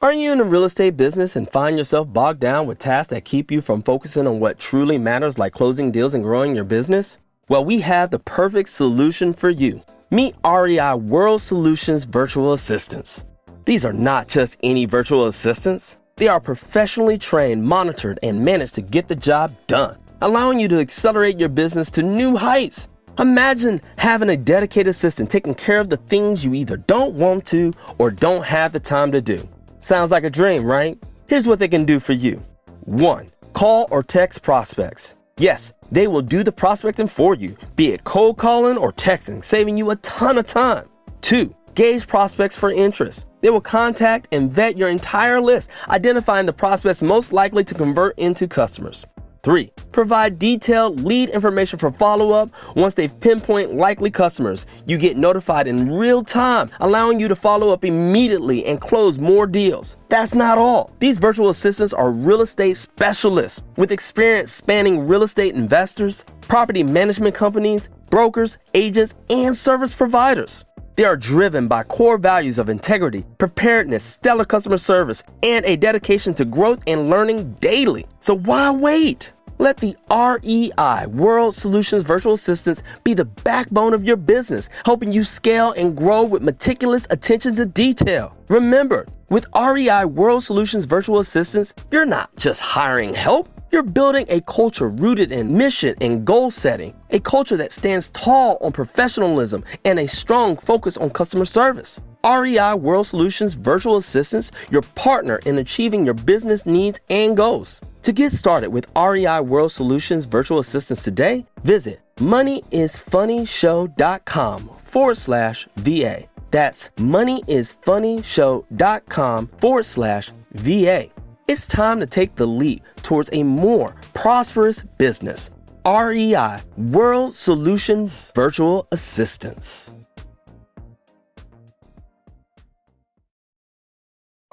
Are you in the real estate business and find yourself bogged down with tasks that keep you from focusing on what truly matters, like closing deals and growing your business? Well, we have the perfect solution for you. Meet REI World Solutions Virtual Assistants. These are not just any virtual assistants. They are professionally trained, monitored, and managed to get the job done, allowing you to accelerate your business to new heights. Imagine having a dedicated assistant taking care of the things you either don't want to or don't have the time to do. Sounds like a dream, right? Here's what they can do for you. 1. Call or text prospects. Yes, they will do the prospecting for you, be it cold calling or texting, saving you a ton of time. 2. Gauge prospects for interest. They will contact and vet your entire list, identifying the prospects most likely to convert into customers. 3. Provide detailed lead information for follow-up. Once they pinpoint likely customers, you get notified in real time, allowing you to follow up immediately and close more deals. That's not all. These virtual assistants are real estate specialists with experience spanning real estate investors, property management companies, brokers, agents, and service providers. They are driven by core values of integrity, preparedness, stellar customer service, and a dedication to growth and learning daily. So why wait? Let the REI World Solutions Virtual Assistants be the backbone of your business, helping you scale and grow with meticulous attention to detail. Remember, with REI World Solutions Virtual Assistants, you're not just hiring help. You're building a culture rooted in mission and goal setting, a culture that stands tall on professionalism and a strong focus on customer service. REI World Solutions Virtual Assistants, your partner in achieving your business needs and goals. To get started with REI World Solutions Virtual Assistants today, visit moneyisfunnyshow.com/VA. That's moneyisfunnyshow.com/VA. It's time to take the leap towards a more prosperous business. REI World Solutions Virtual Assistants.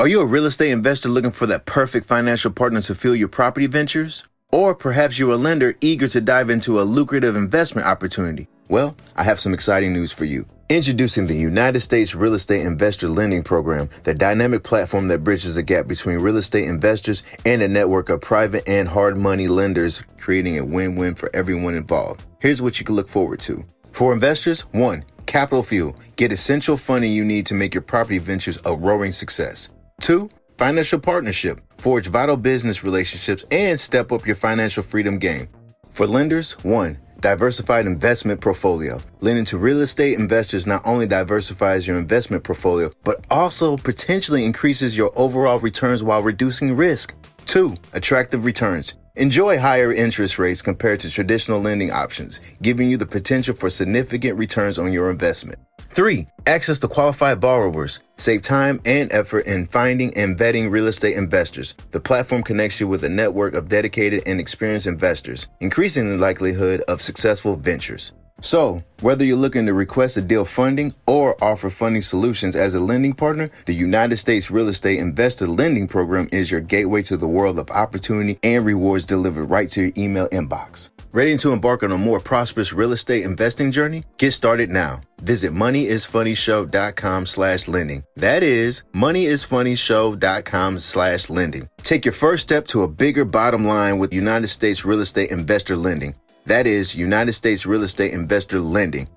Are you a real estate investor looking for that perfect financial partner to fuel your property ventures? Or perhaps you're a lender eager to dive into a lucrative investment opportunity? Well, I have some exciting news for you. Introducing the United States Real Estate Investor Lending Program, the dynamic platform that bridges the gap between real estate investors and a network of private and hard money lenders, creating a win-win for everyone involved. Here's what you can look forward to. For investors, 1. Capital fuel. Get essential funding you need to make your property ventures a roaring success. 2. Financial partnership. Forge vital business relationships and step up your financial freedom game. For lenders, 1. Diversified investment portfolio. Lending to real estate investors not only diversifies your investment portfolio, but also potentially increases your overall returns while reducing risk. 2. Attractive returns. Enjoy higher interest rates compared to traditional lending options, giving you the potential for significant returns on your investment. 3. Access to qualified borrowers. Save time and effort in finding and vetting real estate investors. The platform connects you with a network of dedicated and experienced investors, increasing the likelihood of successful ventures. So, whether you're looking to request a deal funding or offer funding solutions as a lending partner, the United States Real Estate Investor Lending Program is your gateway to the world of opportunity and rewards delivered right to your email inbox. Ready to embark on a more prosperous real estate investing journey? Get started now. Visit moneyisfunnyshow.com/lending. That is moneyisfunnyshow.com/lending. Take your first step to a bigger bottom line with United States Real Estate Investor Lending. That is United States Real Estate Investor Lending.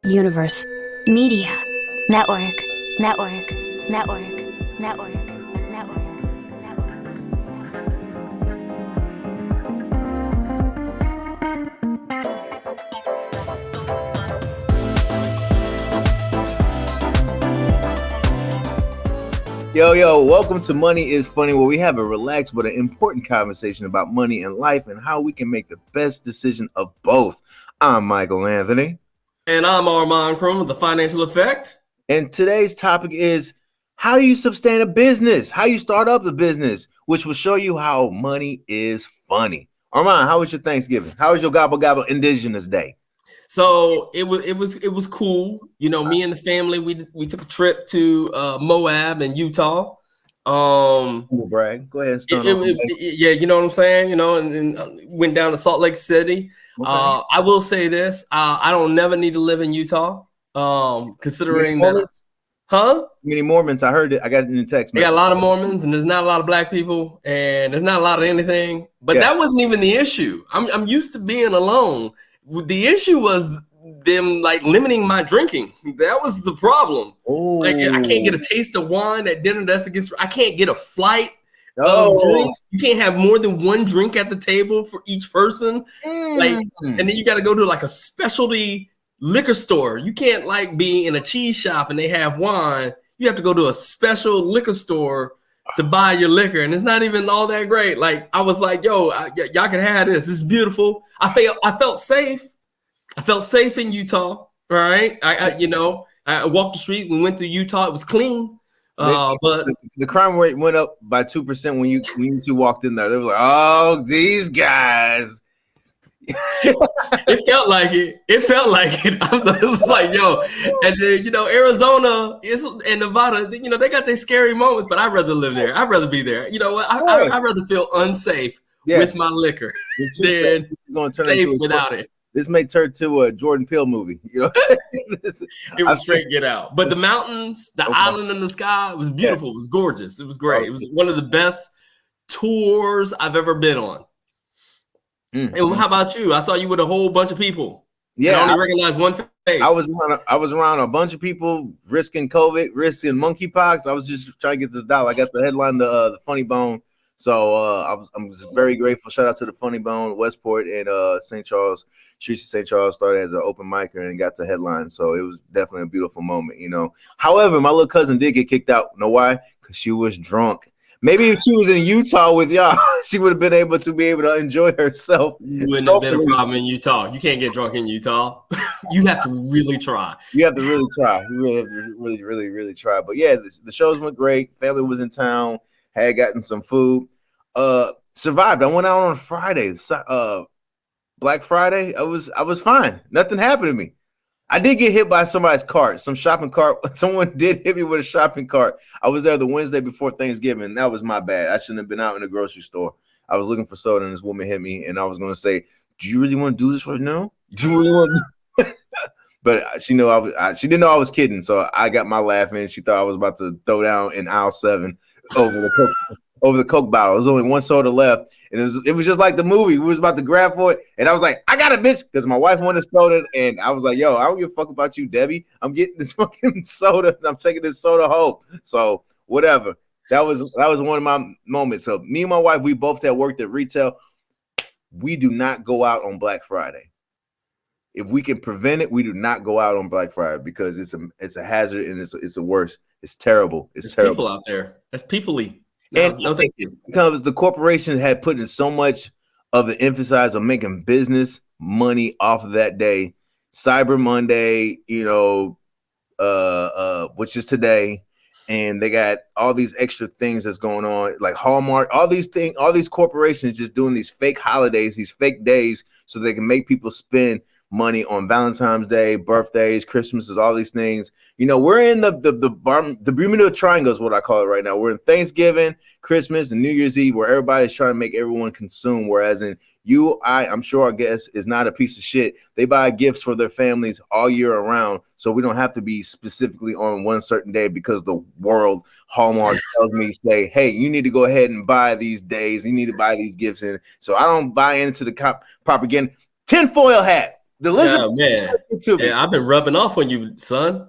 Universe. Media. Network. Network. Network. Network. Network. Yo, welcome to Money is Funny, where we have a relaxed but an important conversation about money and life and how we can make the best decision of both. I'm Michael Anthony. And I'm Armond Croom with The Financial Effect. And today's topic is how you sustain a business, how you start up the business, which will show you how money is funny. Armond, how was your Thanksgiving? How was your Gobble Indigenous Day? So it was cool. You know, me and the family, we took a trip to Moab and Utah. Cool, brag. Go ahead and yeah, you know what I'm saying? You know, and went down to Salt Lake City. Okay. I will say this: I don't never need to live in Utah. Considering that, Mormons? huh? Many Mormons. I heard it. I got it in the text They got message. a lot of Mormons, and there's not a lot of black people, and there's not a lot of anything. But Yeah. that wasn't even the issue. I'm used to being alone. The issue was them like limiting my drinking. That was the problem. Like I can't get a taste of wine at dinner. That's against. I can't get a flight of drinks. You can't have more than one drink at the table for each person. Like, and then you got to go to like a specialty liquor store. You can't like be in a cheese shop and they have wine. You have to go to a special liquor store to buy your liquor, and it's not even all that great. Like I was like, "Yo, y'all can have this. It's beautiful." I felt safe. I felt safe in Utah. All right, I walked the street. We went to Utah. It was clean, but the crime rate went up by 2% when you two walked in there. They were like, "Oh, these guys." It felt like it. I was like, yo, and then Arizona and Nevada, they got their scary moments, but I'd rather live there. I'd rather be there. You know what? I'd rather feel unsafe with my liquor than safe without it. This may turn to a Jordan Peele movie. It was straight Get Out. But the mountains, the island in the sky, it was beautiful. It was gorgeous. It was great. It was one of the best tours I've ever been on. And how about you? I saw you with a whole bunch of people. Yeah, I only recognize one face. I was around a bunch of people risking COVID, risking monkeypox. I was just trying to get this dollar. I got the headline, the Funny Bone. So I'm just very grateful. Shout out to the Funny Bone, Westport, and St. Charles. Streets of St. Charles started as an open micer and got the headline. So it was definitely a beautiful moment, However, my little cousin did get kicked out. Know why? Because she was drunk. Maybe if she was in Utah with y'all, she would have been able to enjoy herself. You wouldn't have been a problem in Utah. You can't get drunk in Utah. You have to really try. You have to really try. You really have to really try. But yeah, the shows went great. Family was in town. Had gotten some food. Survived. I went out on Friday. Black Friday. I was fine. Nothing happened to me. I did get hit by somebody's cart, some shopping cart. Someone did hit me with a shopping cart. I was there the Wednesday before Thanksgiving. That was my bad. I shouldn't have been out in the grocery store. I was looking for soda, and this woman hit me, and I was going to say, "Do you really want to do this right now? Do you really want to?" But she knew she didn't know I was kidding, so I got my laugh in. She thought I was about to throw down in aisle 7 over the Coke bottle. There was only one soda left, and it was just like the movie. We was about to grab for it, and I was like, "I got it, bitch," because my wife wanted soda, and I was like, "Yo, I don't give a fuck about you, Debbie. I'm getting this fucking soda, and I'm taking this soda home." So whatever. That was one of my moments. So me and my wife, we both had worked at retail. We do not go out on Black Friday. If we can prevent it, we do not go out on Black Friday because it's a hazard and it's the worst. It's terrible. It's terrible. People out there. That's people-y. No, thank you. Because the corporation had put in so much of the emphasis on making business money off of that day. Cyber Monday, which is today, and they got all these extra things that's going on, like Hallmark, all these corporations just doing these fake holidays, these fake days, so they can make people spend money on Valentine's Day, birthdays, Christmases, all these things. We're in the Bermuda Triangle is what I call it right now. We're in Thanksgiving, Christmas, and New Year's Eve, where everybody's trying to make everyone consume. Whereas in I'm sure our guest is not a piece of shit. They buy gifts for their families all year around, so we don't have to be specifically on one certain day because the world Hallmark tells me, say, hey, you need to go ahead and buy these days. You need to buy these gifts in. So I don't buy into the propaganda. Tinfoil hat. The lizard, man. I've been rubbing off on you, son.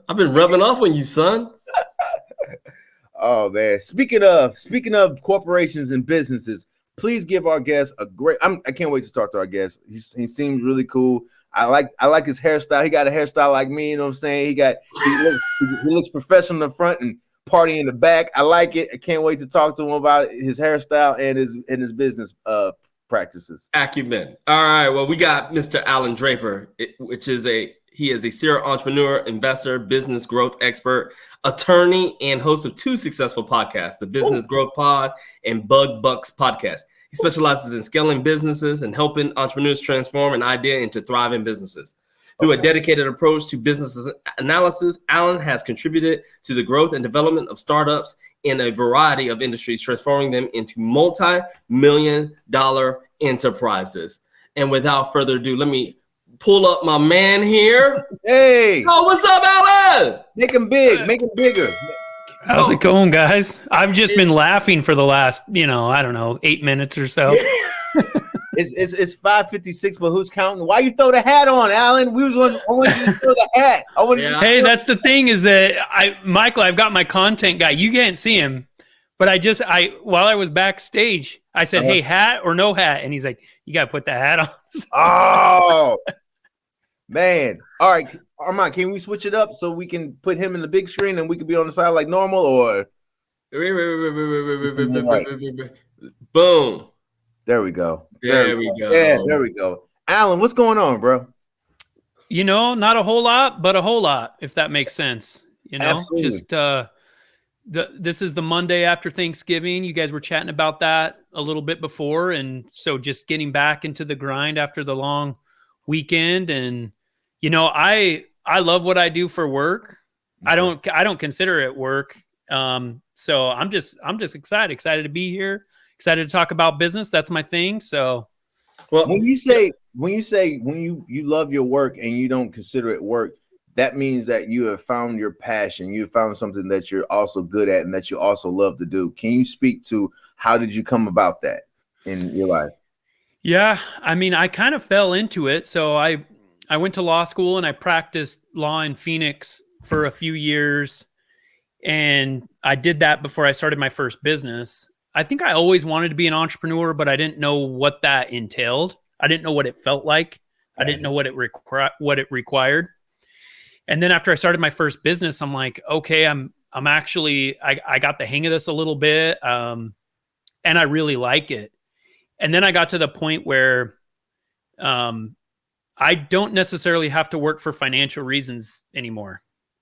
Oh man. Speaking of corporations and businesses, please give our guest a great. I can't wait to talk to our guest. He seems really cool. I like his hairstyle. He got a hairstyle like me. You know what I'm saying? He looks professional in the front and party in the back. I like it. I can't wait to talk to him about his hairstyle and his business practices. Acumen. All right. Well, we got Mr. Allan Draper, he is a serial entrepreneur, investor, business growth expert, attorney, and host of 2 successful podcasts, the Business Growth Pod and Bug Bucks Podcast. He specializes in scaling businesses and helping entrepreneurs transform an idea into thriving businesses. Through a dedicated approach to business analysis, Allan has contributed to the growth and development of startups in a variety of industries, transforming them into multi-million-dollar enterprises. And without further ado, let me pull up my man here. Hey, Oh, what's up, Allan? make him big, make him bigger. How's it going, guys? I've just been laughing for the last, I don't know, 8 minutes or so. It's 5:56, but who's counting? Why you throw the hat on, Allan? We was on. I want you to throw the hat. Hey, that's the thing is that Michael, I've got my content guy. You can't see him, but while I was backstage, I said, "Hey, hat or no hat?" And he's like, "You got to put that hat on." Oh, man. All right, Armond, can we switch it up so we can put him in the big screen and we can be on the side like normal, or? Boom. There we go. There we go. Yeah, there we go. Allan, what's going on, bro? Not a whole lot, but a whole lot, if that makes sense. Absolutely. Just this is the Monday after Thanksgiving. You guys were chatting about that a little bit before, and so just getting back into the grind after the long weekend. And I love what I do for work. I don't consider it work. So I'm just excited to be here. Excited to talk about business. That's my thing. So, well, when you love your work and you don't consider it work, that means that you have found your passion. You have found something that you're also good at and that you also love to do. Can you speak to how did you come about that in your life? Yeah, I kind of fell into it. So I went to law school and I practiced law in Phoenix for a few years, and I did that before I started my first business. I think I always wanted to be an entrepreneur, but I didn't know what that entailed. I didn't know what it felt like. I didn't know what it required. And then after I started my first business, I'm like, okay, I'm actually, I got the hang of this a little bit. And I really like it. And then I got to the point where, I don't necessarily have to work for financial reasons anymore.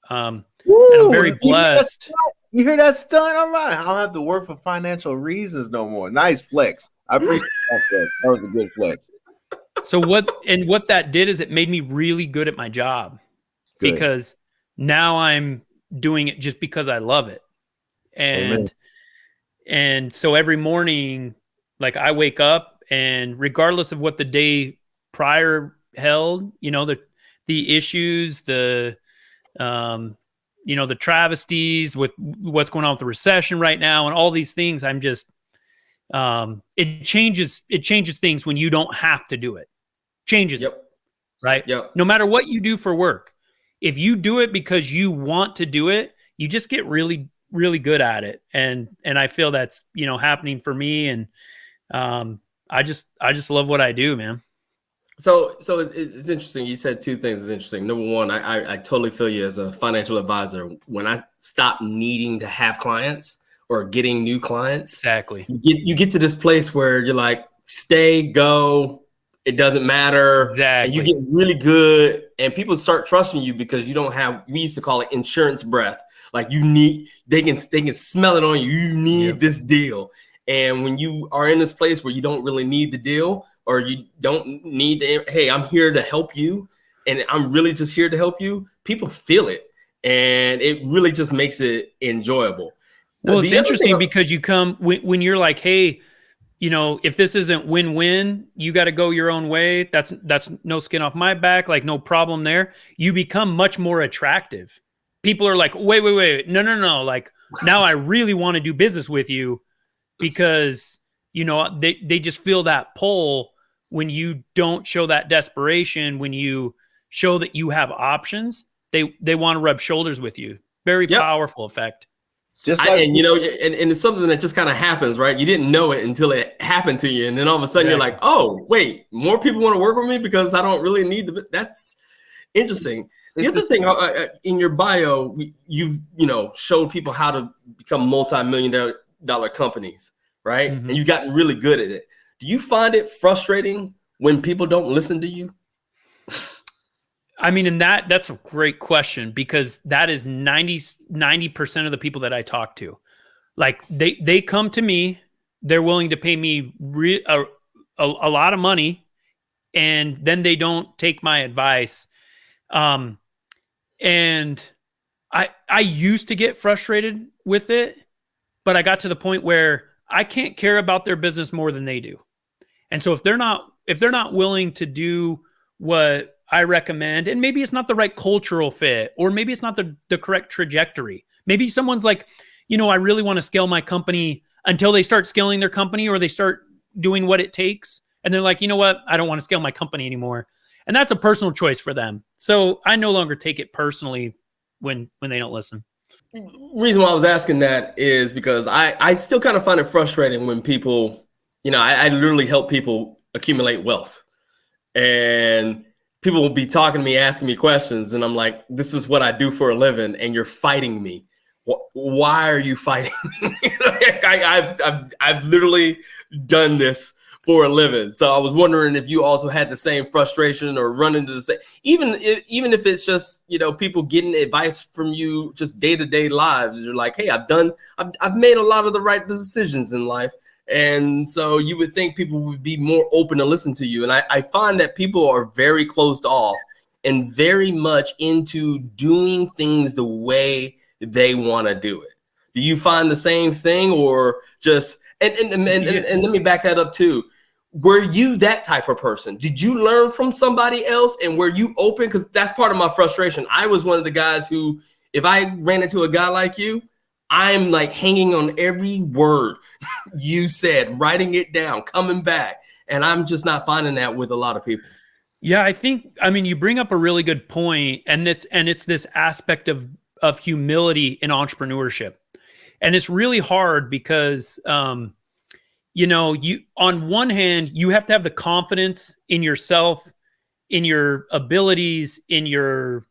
And I'm very blessed. You hear that stunt? All right. I don't have to work for financial reasons no more. Nice flex. I appreciate that flex. That was a good flex. So what that did is it made me really good at my job. Good. Because now I'm doing it just because I love it. And so every morning, like I wake up, and regardless of what the day prior held, the issues, the travesties with what's going on with the recession right now and all these things, I'm just, it changes things when you don't have to do it. Changes it, right? Yep. No matter what you do for work, if you do it because you want to do it, you just get really, really good at it. And I feel that's, happening for me. And, I just love what I do, man. So it's interesting. You said two things is interesting. Number one, I totally feel you as a financial advisor. When I stopped needing to have clients or getting new clients, exactly, you get to this place where you're like, stay, go, it doesn't matter. Exactly. And you get really good, and people start trusting you because you don't have, we used to call it insurance breath. Like they can smell it on you. You need this deal. And when you are in this place where you don't really need the deal, or you don't need hey, I'm here to help you, and I'm really just here to help you, people feel it. And it really just makes it enjoyable. Well, it's interesting because you come when you're like, hey, if this isn't win-win, you got to go your own way. That's no skin off my back, like no problem there. You become much more attractive. People are like, wait, no. Like now I really want to do business with you because, they just feel that pull when you don't show that desperation, when you show that you have options, they want to rub shoulders with you. Very powerful effect. And it's something that just kind of happens, right? You didn't know it until it happened to you. And then all of a sudden you're like, oh, wait, more people want to work with me because I don't really need that's interesting. The other thing in your bio, you've, showed people how to become multi-million-dollar companies, right? Mm-hmm. And you've gotten really good at it. Do you find it frustrating when people don't listen to you? And that's a great question, because that is 90% of the people that I talk to. Like they come to me, they're willing to pay me a lot of money, and then they don't take my advice. And I used to get frustrated with it, but I got to the point where I can't care about their business more than they do. And so if they're not willing to do what I recommend, and maybe it's not the right cultural fit, or maybe it's not the correct trajectory. Maybe someone's like, I really want to scale my company, until they start scaling their company or they start doing what it takes. And they're like, you know what? I don't want to scale my company anymore. And that's a personal choice for them. So I no longer take it personally when they don't listen. Reason why I was asking that is because I still kind of find it frustrating when people, I literally help people accumulate wealth, and people will be talking to me, asking me questions. And I'm like, this is what I do for a living, and you're fighting me. Why are you fighting me? I've literally done this for a living. So I was wondering if you also had the same frustration or run into the same, even if it's just, people getting advice from you, just day-to-day lives. You're like, hey, I've made a lot of the right decisions in life. And so you would think people would be more open to listen to you. And I find that people are very closed off and very much into doing things the way they want to do it. Do you find the same thing, or just, and let me back that up too. Were you that type of person? Did you learn from somebody else, and were you open? Because that's part of my frustration. I was one of the guys who, if I ran into a guy like you, I'm like hanging on every word you said, writing it down, coming back. And I'm just not finding that with a lot of people. Yeah, you bring up a really good point, and it's this aspect of humility in entrepreneurship. And it's really hard because, you, on one hand, you have to have the confidence in yourself, in your abilities, in your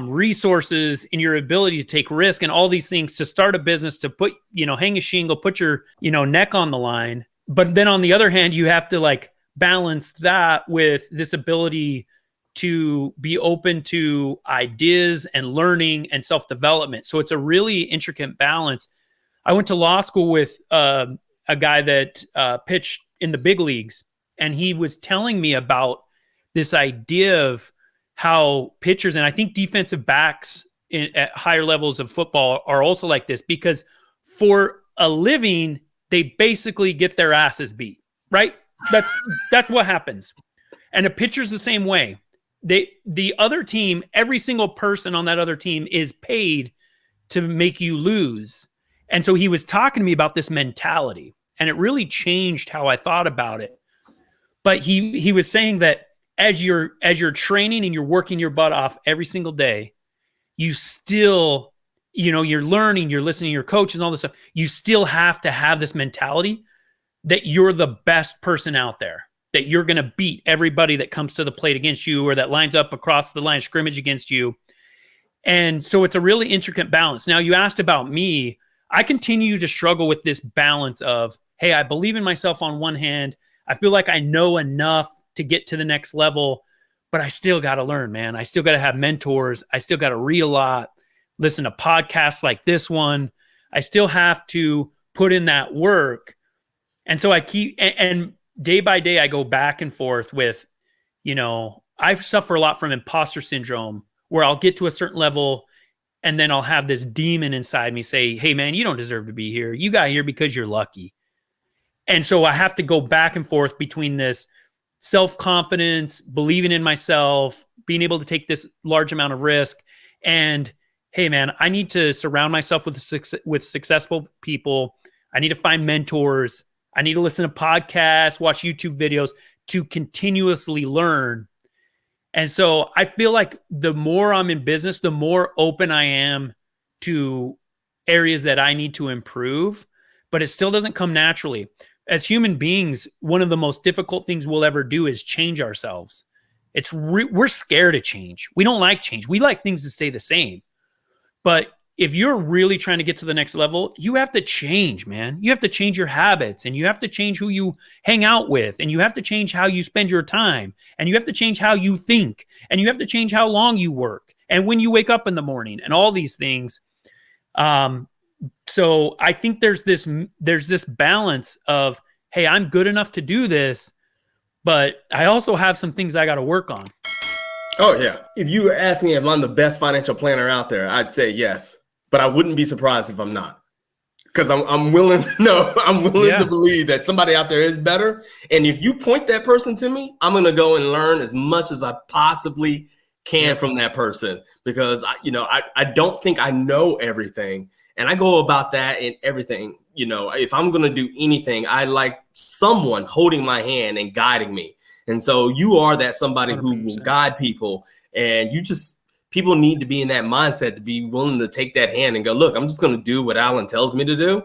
resources, in your ability to take risk and all these things to start a business, to put, hang a shingle, put your, neck on the line. But then on the other hand, you have to like balance that with this ability to be open to ideas and learning and self-development. So it's a really intricate balance. I went to law school with a guy that pitched in the big leagues, and he was telling me about this idea of how pitchers, and I think defensive backs at higher levels of football are also like this, because for a living, they basically get their asses beat, right? That's what happens. And a pitcher's the same way. The other team, every single person on that other team is paid to make you lose. And so he was talking to me about this mentality, and it really changed how I thought about it. But he was saying that as you're training and you're working your butt off every single day, you still, you're learning, you're listening to your coaches and all this stuff. You still have to have this mentality that you're the best person out there, that you're going to beat everybody that comes to the plate against you or that lines up across the line of scrimmage against you. And so it's a really intricate balance. Now, you asked about me. I continue to struggle with this balance of, hey, I believe in myself on one hand. I feel like I know enough to get to the next level, but I still got to learn, man. I still got to have mentors. I still got to read a lot, listen to podcasts like this one. I still have to put in that work. And so I keep, and day by day, I go back and forth with, I suffer a lot from imposter syndrome, where I'll get to a certain level and then I'll have this demon inside me say, hey, man, you don't deserve to be here. You got here because you're lucky. And so I have to go back and forth between this self-confidence, believing in myself, being able to take this large amount of risk, and, hey, man, I need to surround myself with successful people. I need to find mentors. I need to listen to podcasts, watch YouTube videos to continuously learn. And so I feel like the more I'm in business, the more open I am to areas that I need to improve, but it still doesn't come naturally. As human beings, one of the most difficult things we'll ever do is change ourselves. We're scared of change. We don't like change. We like things to stay the same. But if you're really trying to get to the next level, you have to change, man. You have to change your habits, and you have to change who you hang out with, and you have to change how you spend your time, and you have to change how you think, and you have to change how long you work and when you wake up in the morning and all these things. So I think there's this balance of, hey, I'm good enough to do this, but I also have some things I got to work on. Oh, yeah. If you were asking me if I'm the best financial planner out there, I'd say yes. But I wouldn't be surprised if I'm not. Because I'm willing to believe that somebody out there is better. And if you point that person to me, I'm going to go and learn as much as I possibly can from that person, because I don't think I know everything. And I go about that in everything. If I'm going to do anything, I like someone holding my hand and guiding me. And so you are that somebody 100%. Who will guide people. And people need to be in that mindset to be willing to take that hand and go, look, I'm just going to do what Allan tells me to do.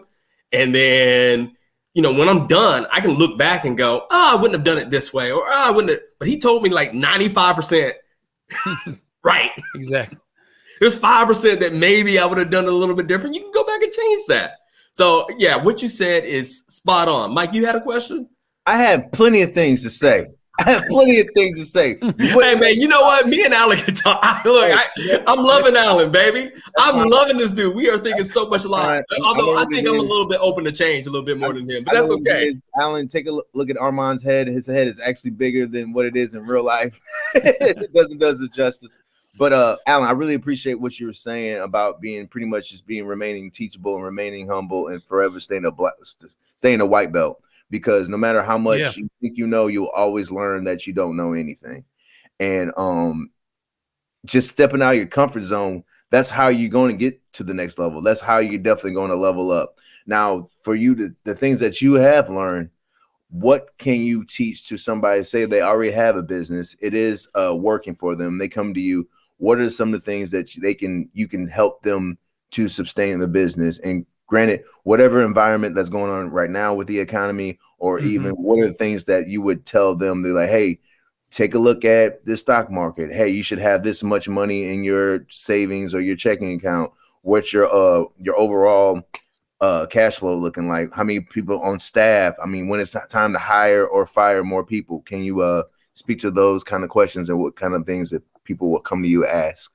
And then, when I'm done, I can look back and go, I wouldn't have done it this way, or I wouldn't have. But he told me like 95% right. Exactly. There's 5% that maybe I would have done it a little bit different. You can go back and change that. So yeah, what you said is spot on. Mike, you had a question? I have plenty of things to say. Hey man, you know what? Me and Allan can talk. I'm loving Allan, baby. I'm loving this dude. We are thinking so much alike. Although I think I'm a little bit open to change a little bit more than him, but that's okay. Allan, take a look at Armand's head. His head is actually bigger than what it is in real life. It doesn't does it justice. But Allan, I really appreciate what you were saying about being pretty much just remaining teachable and remaining humble and forever staying a white belt. Because no matter how much you think you'll always learn that you don't know anything. And just stepping out of your comfort zone, that's how you're going to get to the next level. That's how you're definitely going to level up. Now, for you, the things that you have learned, what can you teach to somebody? Say they already have a business, it is working for them, they come to you. What are some of the things that you can help them to sustain the business? And granted, whatever environment that's going on right now with the economy, or even what are the things that you would tell them? They're like, hey, take a look at the stock market. Hey, you should have this much money in your savings or your checking account. What's your overall cash flow looking like? How many people on staff? I mean, when it's time to hire or fire more people, can you speak to those kind of questions and what kind of things that people will come to you ask?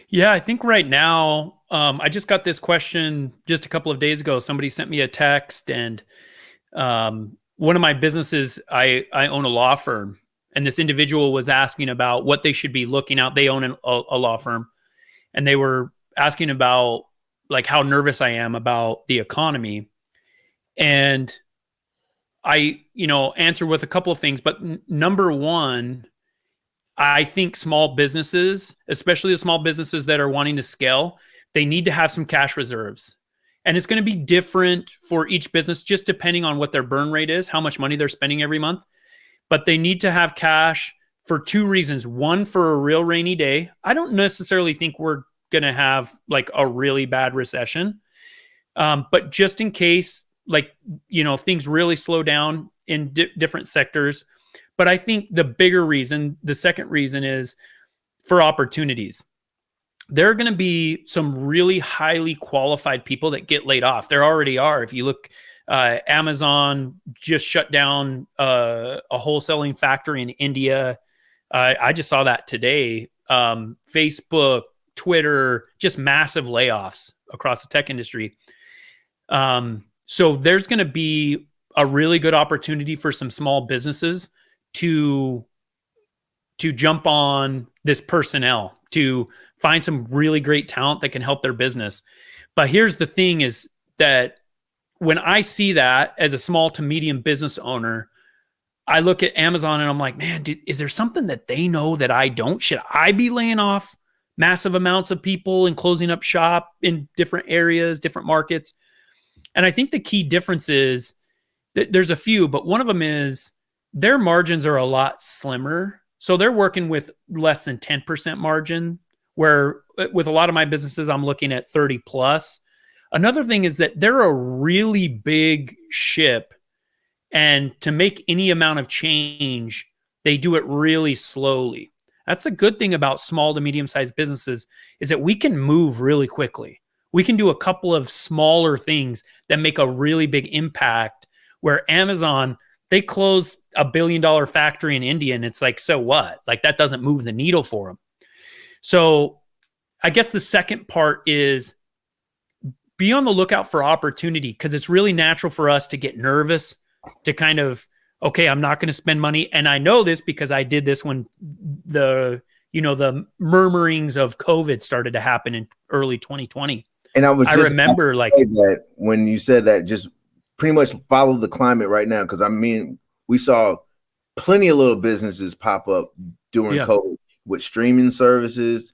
Yeah, I think right now, I just got this question just a couple of days ago. Somebody sent me a text, and one of my businesses, I own a law firm, and this individual was asking about what they should be looking out. They own a law firm, and they were asking about like how nervous I am about the economy. And I, answer with a couple of things, but number one, I think small businesses, especially the small businesses that are wanting to scale, they need to have some cash reserves. And it's going to be different for each business, just depending on what their burn rate is, how much money they're spending every month. But they need to have cash for two reasons. One, for a real rainy day. I don't necessarily think we're going to have like a really bad recession. But just in case, things really slow down in different sectors. But I think the second reason is for opportunities. There are going to be some really highly qualified people that get laid off. There already are. If you look, Amazon just shut down a wholesaling factory in India. I just saw that today. Facebook, Twitter, just massive layoffs across the tech industry. So there's going to be a really good opportunity for some small businesses to jump on this personnel, to find some really great talent that can help their business. But here's the thing is that when I see that as a small to medium business owner, I look at Amazon and I'm like, man, is there something that they know that I don't? Should I be laying off massive amounts of people and closing up shop in different areas, different markets? And I think the key difference is that there's a few, but one of them is their margins are a lot slimmer. So they're working with less than 10% margin, where with a lot of my businesses, I'm looking at 30 plus. Another thing is that they're a really big ship, and to make any amount of change, they do it really slowly. That's a good thing about small to medium-sized businesses, is that we can move really quickly. We can do a couple of smaller things that make a really big impact, where Amazon, they close $1 billion factory in India, and it's like, so what? Like, that doesn't move the needle for them. So I guess the second part is be on the lookout for opportunity, because it's really natural for us to get nervous, to kind of, okay, I'm not going to spend money. And I know this because I did this when the murmurings of COVID started to happen in early 2020. And I remember that when you said that, just pretty much follow the climate right now. Cause I mean, we saw plenty of little businesses pop up during COVID with streaming services,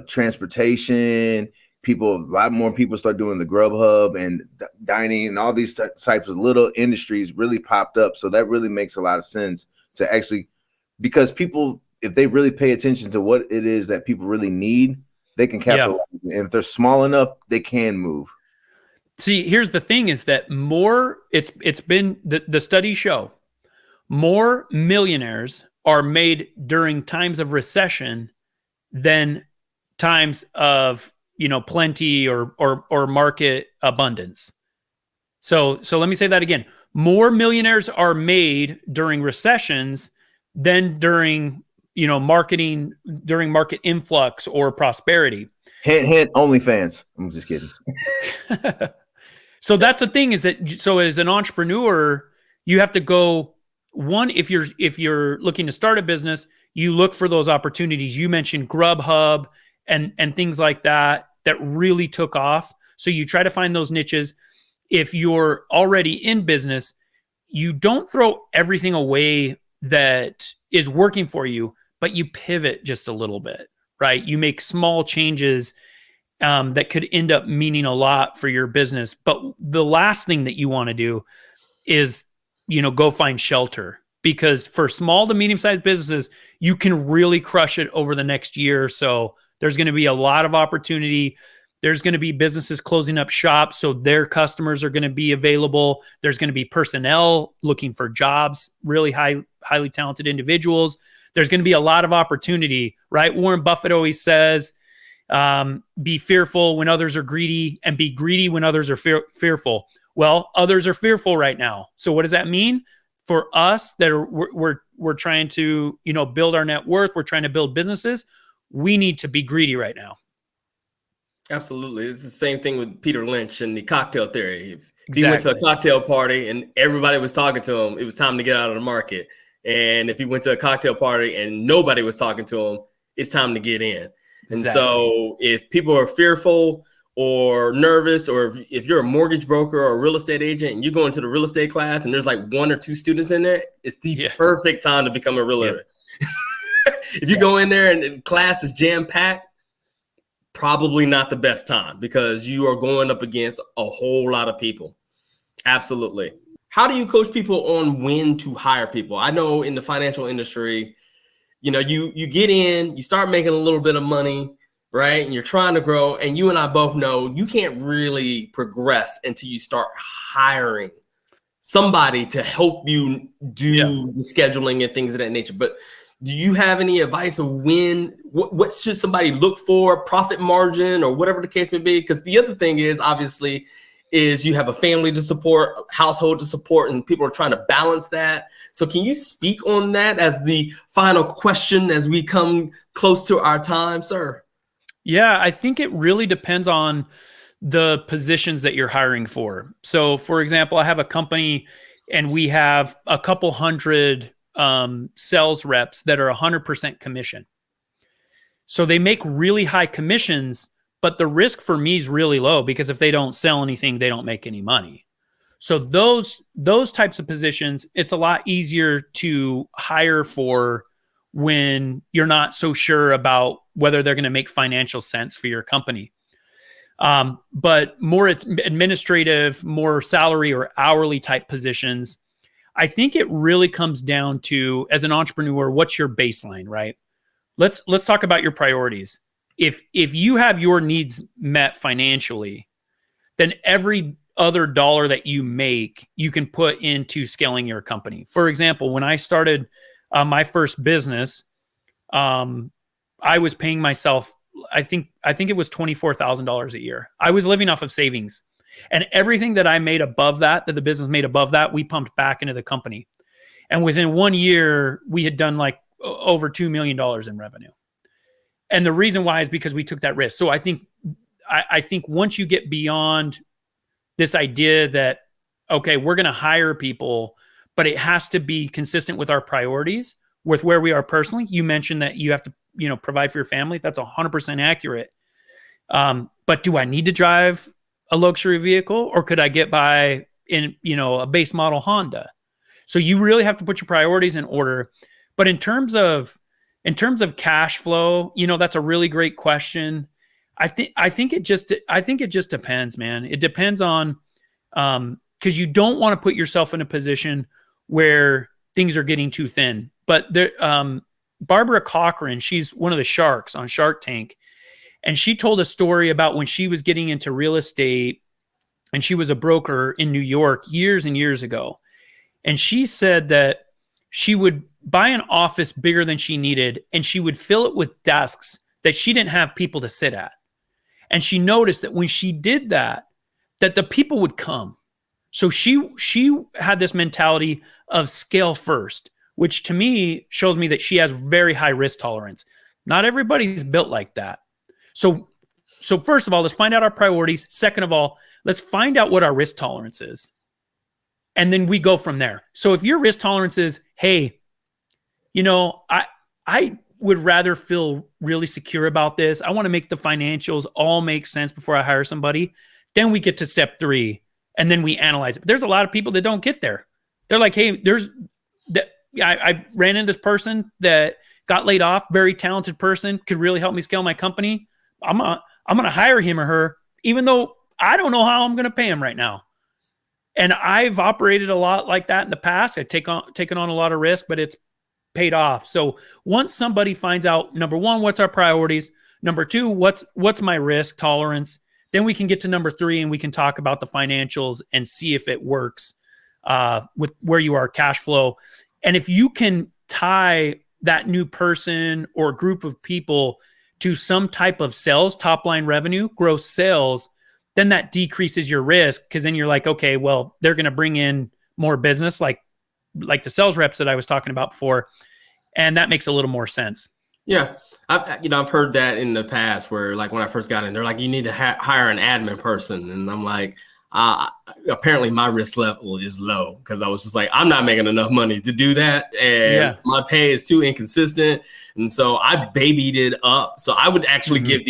transportation. A lot more people start doing the Grubhub and dining, and all these types of little industries really popped up. So that really makes a lot of sense to actually, because people, if they really pay attention to what it is that people really need, they can capitalize. And if they're small enough, they can move. See, here's the thing is that it's been the studies show more millionaires are made during times of recession than times of, plenty or market abundance. So let me say that again. More millionaires are made during recessions than during, during market influx or prosperity. Hint, OnlyFans. I'm just kidding. So that's the thing is that, so as an entrepreneur, you have to go if you're looking to start a business, you look for those opportunities. You mentioned Grubhub and things like that really took off. So you try to find those niches. If you're already in business, you don't throw everything away that is working for you, but you pivot just a little bit, right? You make small changes that could end up meaning a lot for your business. But the last thing that you want to do is, go find shelter, because for small to medium-sized businesses, you can really crush it over the next year or so. There's going to be a lot of opportunity. There's going to be businesses closing up shop, so their customers are going to be available. There's going to be personnel looking for jobs, really highly talented individuals. There's going to be a lot of opportunity, right? Warren Buffett always says, be fearful when others are greedy and be greedy when others are fearful. Well, others are fearful right now. So what does that mean for us that we're trying to, build our net worth? We're trying to build businesses. We need to be greedy right now. Absolutely. It's the same thing with Peter Lynch and the cocktail theory. If he went to a cocktail party and everybody was talking to him, it was time to get out of the market. And if he went to a cocktail party and nobody was talking to him, it's time to get in. And so if people are fearful or nervous, or if you're a mortgage broker or a real estate agent and you go into the real estate class and there's like 1 or 2 students in there, it's the perfect time to become a realtor. If you go in there and class is jam-packed, probably not the best time, because you are going up against a whole lot of people. Absolutely. How do you coach people on when to hire people? I know in the financial industry, you get in, you start making a little bit of money, right? And you're trying to grow. And you and I both know you can't really progress until you start hiring somebody to help you do the scheduling and things of that nature. But do you have any advice of what should somebody look for, profit margin or whatever the case may be? Because the other thing is, obviously, is you have a family to support, a household to support, and people are trying to balance that. So can you speak on that as the final question as we come close to our time, sir? Yeah, I think it really depends on the positions that you're hiring for. So for example, I have a company and we have a couple hundred sales reps that are 100% commission. So they make really high commissions, but the risk for me is really low, because if they don't sell anything, they don't make any money. So those types of positions, it's a lot easier to hire for when you're not so sure about whether they're going to make financial sense for your company. But more administrative, more salary or hourly type positions, I think it really comes down to, as an entrepreneur, what's your baseline, right? Let's talk about your priorities. If you have your needs met financially, then every other dollar that you make, you can put into scaling your company. For example, when I started my first business, I was paying myself, I think it was $24,000 a year. I was living off of savings, and everything that I made above that the business made above that, we pumped back into the company. And within 1 year, we had done like over $2 million in revenue. And the reason why is because we took that risk. So I think once you get beyond this idea that, okay, we're going to hire people, but it has to be consistent with our priorities, with where we are personally. You mentioned that you have to, provide for your family. That's 100% accurate. But do I need to drive a luxury vehicle, or could I get by in, a base model Honda? So you really have to put your priorities in order. But in terms of cash flow, that's a really great question. I think it just depends, man. It depends on, because you don't want to put yourself in a position where things are getting too thin. But there, Barbara Cochran, she's one of the sharks on Shark Tank. And she told a story about when she was getting into real estate, and she was a broker in New York years and years ago. And she said that she would buy an office bigger than she needed, and she would fill it with desks that she didn't have people to sit at. And she noticed that when she did that the people would come. So she had this mentality of scale first, which to me shows me that she has very high risk tolerance. Not everybody's built like that. So first of all, let's find out our priorities. Second of all, let's find out what our risk tolerance is. And then we go from there. So if your risk tolerance is, hey, I would rather feel really secure about this. I want to make the financials all make sense before I hire somebody. Then we get to step 3, and then we analyze it. But there's a lot of people that don't get there. They're like, hey, I ran into this person that got laid off, very talented person, could really help me scale my company. I'm going to hire him or her, even though I don't know how I'm going to pay him right now. And I've operated a lot like that in the past. I've taken on a lot of risk, but it's paid off. So once somebody finds out, number 1, what's our priorities? Number 2, what's my risk tolerance? Then we can get to number 3, and we can talk about the financials and see if it works with where you are cash flow. And if you can tie that new person or group of people to some type of sales, top line revenue, gross sales, then that decreases your risk, because then you're like, okay, well, they're going to bring in more business, like the sales reps that I was talking about before. And that makes a little more sense. Yeah. I've heard that in the past where, like, when I first got in, they're like, you need to hire an admin person. And I'm like, apparently my risk level is low, because I was just like, I'm not making enough money to do that. And my pay is too inconsistent. And so I babied it up. So I would actually give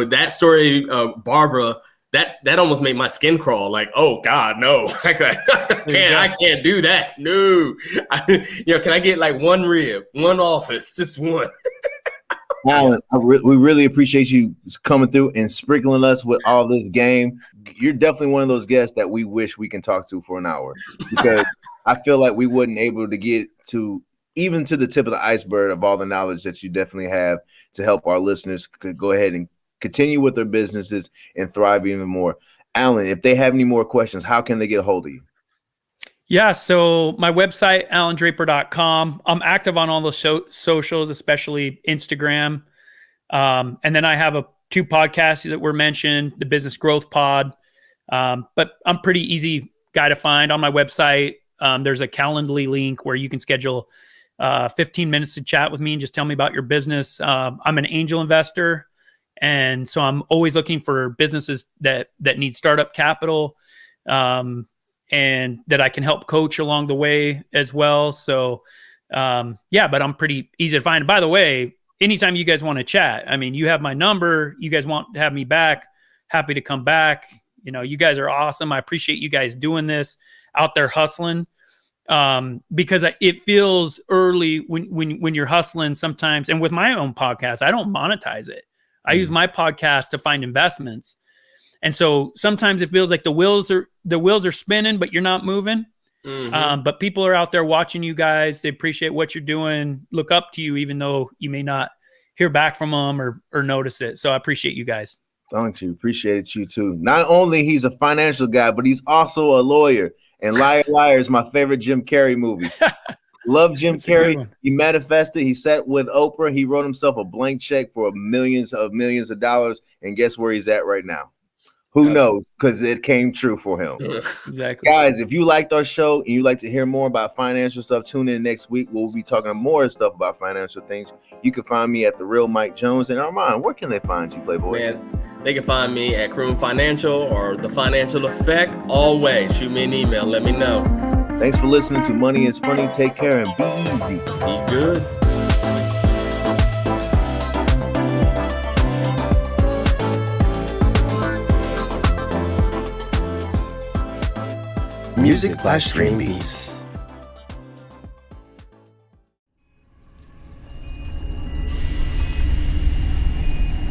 that story, Barbara, that almost made my skin crawl. Like, oh God, no, I can't do that. No, can I get like one rib, one office, just one? Allan, we really appreciate you coming through and sprinkling us with all this game. You're definitely one of those guests that we wish we can talk to for an hour, because I feel like we wouldn't able to get to even to the tip of the iceberg of all the knowledge that you definitely have to help our listeners go ahead and continue with their businesses and thrive even more. Allan, if they have any more questions, how can they get a hold of you? Yeah, so my website, allandraper.com. I'm active on all the socials, especially Instagram. And then I have 2 podcasts that were mentioned, the Business Growth Pod. But I'm pretty easy guy to find on my website. There's a Calendly link where you can schedule 15 minutes to chat with me and just tell me about your business. I'm an angel investor, and so I'm always looking for businesses that need startup capital. And that I can help coach along the way as well. So, but I'm pretty easy to find. By the way, anytime you guys want to chat, I mean, you have my number, you guys want to have me back, happy to come back. You guys are awesome. I appreciate you guys doing this, out there hustling, because it feels early when you're hustling sometimes. And with my own podcast, I don't monetize it. I use my podcast to find investments. And so sometimes it feels like the wheels are spinning, but you're not moving. But people are out there watching you guys. They appreciate what you're doing, look up to you, even though you may not hear back from them or notice it. So I appreciate you guys. Thank you. Appreciate you too. Not only he's a financial guy, but he's also a lawyer. And Liar Liar is my favorite Jim Carrey movie. Love Jim Carrey. He manifested. He sat with Oprah. He wrote himself a blank check for millions of dollars. And guess where he's at right now? Who knows? Because it came true for him. Exactly. Guys, if you liked our show and you'd like to hear more about financial stuff, tune in next week. We'll be talking more stuff about financial things. You can find me at The Real Mike Jones. And Armond, where can they find you, Playboy? Man, they can find me at Croom Financial or The Financial Effect. Always shoot me an email. Let me know. Thanks for listening to Money is Funny. Take care and be easy. Be good. Music by Stream Beats.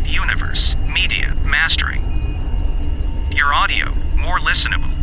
Universe Media Mastering. Your audio more listenable.